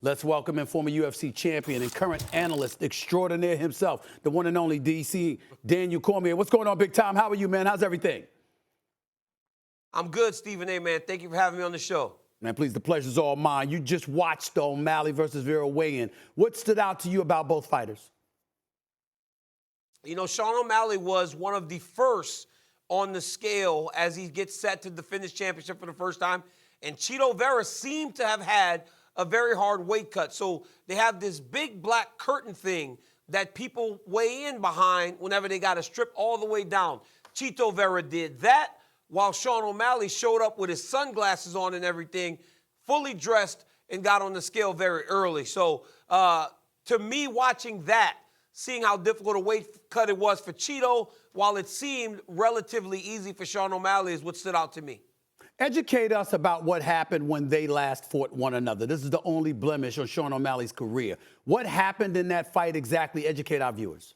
Let's welcome in former UFC champion and current analyst extraordinaire himself, the one and only DC, Daniel Cormier. What's going on, big time? How are you, man? How's everything? I'm good, Stephen A, man. Thank you for having me on the show. Man, please, the pleasure's all mine. You just watched the O'Malley versus Vera weigh-in. What stood out to you about both fighters? You know, Sean O'Malley was one of the first on the scale as he gets set to defend his championship for the first time. And Chito Vera seemed to have had a very hard weight cut. So they have this big black curtain thing that people weigh in behind whenever they got to strip all the way down. Chito Vera did that while Sean O'Malley showed up with his sunglasses on and everything, fully dressed, and got on the scale very early. So to me, watching that, seeing how difficult a weight cut it was for Chito, while it seemed relatively easy for Sean O'Malley, is what stood out to me. Educate us about what happened when they last fought one another. This is the only blemish on Sean O'Malley's career. What happened in that fight exactly? Educate our viewers.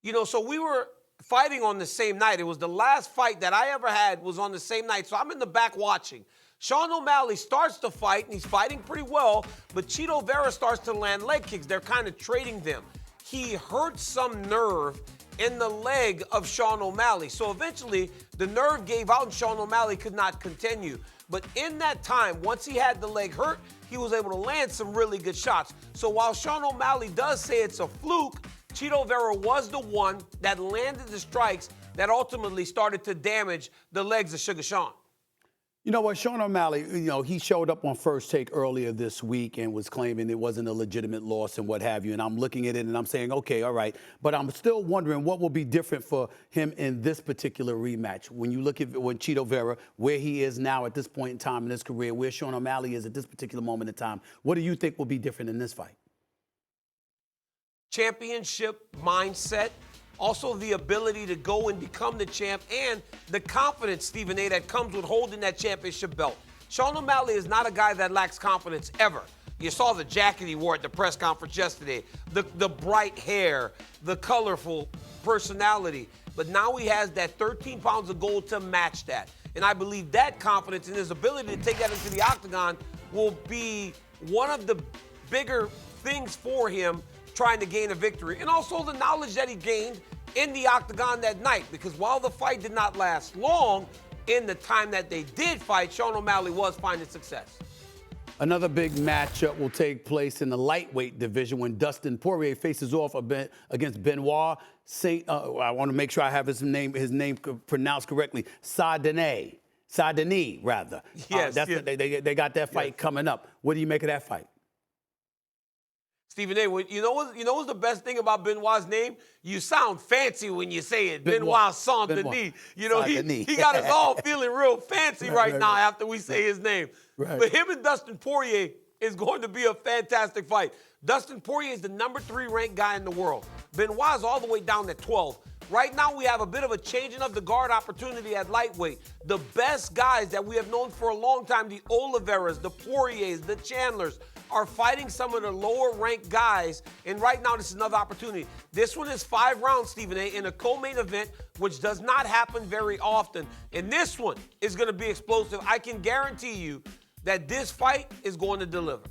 You know, so we were fighting on the same night. It was the last fight that I ever had was on the same night. So I'm in the back watching. Sean O'Malley starts to fight, and he's fighting pretty well, but Chito Vera starts to land leg kicks. They're kind of trading them. He hurt some nerve in the leg of Sean O'Malley. So eventually, the nerve gave out and Sean O'Malley could not continue. But in that time, once he had the leg hurt, he was able to land some really good shots. So while Sean O'Malley does say it's a fluke, Chito Vera was the one that landed the strikes that ultimately started to damage the legs of Sugar Sean. You know what, Sean O'Malley, he showed up on First Take earlier this week and was claiming it wasn't a legitimate loss and what have you. And I'm looking at it and I'm saying, okay, all right. But I'm still wondering what will be different for him in this particular rematch. When you look at Chito Vera, where he is now at this point in time in his career, where Sean O'Malley is at this particular moment in time, what do you think will be different in this fight? Championship mindset. Also, the ability to go and become the champ and the confidence, Stephen A., that comes with holding that championship belt. Sean O'Malley is not a guy that lacks confidence ever. You saw the jacket he wore at the press conference yesterday, the bright hair, the colorful personality. But now he has that 13 pounds of gold to match that. And I believe that confidence and his ability to take that into the octagon will be one of the bigger things for him trying to gain a victory. And also the knowledge that he gained in the octagon that night, because while the fight did not last long, in the time that they did fight, Sean O'Malley was finding success. Another big matchup will take place in the lightweight division when Dustin Poirier faces off against Beneil. I want to make sure I have his name pronounced correctly. Saint-Denis, rather. Yes, yes. They got that fight coming up. What do you make of that fight? Stephen A., you know what's the best thing about Benoit's name? You sound fancy when you say it. Benoit Saint-Denis. You know, he got us all feeling real fancy right now after we say his name. Right. But him and Dustin Poirier is going to be a fantastic fight. Dustin Poirier is the #3 ranked guy in the world. Benoit is all the way down at 12. Right now, we have a bit of a changing of the guard opportunity at lightweight. The best guys that we have known for a long time, the Oliveras, the Poiriers, the Chandlers, are fighting some of the lower-ranked guys, and right now, this is another opportunity. This one is 5 rounds, Stephen A., in a co-main event, which does not happen very often, and this one is going to be explosive. I can guarantee you that this fight is going to deliver.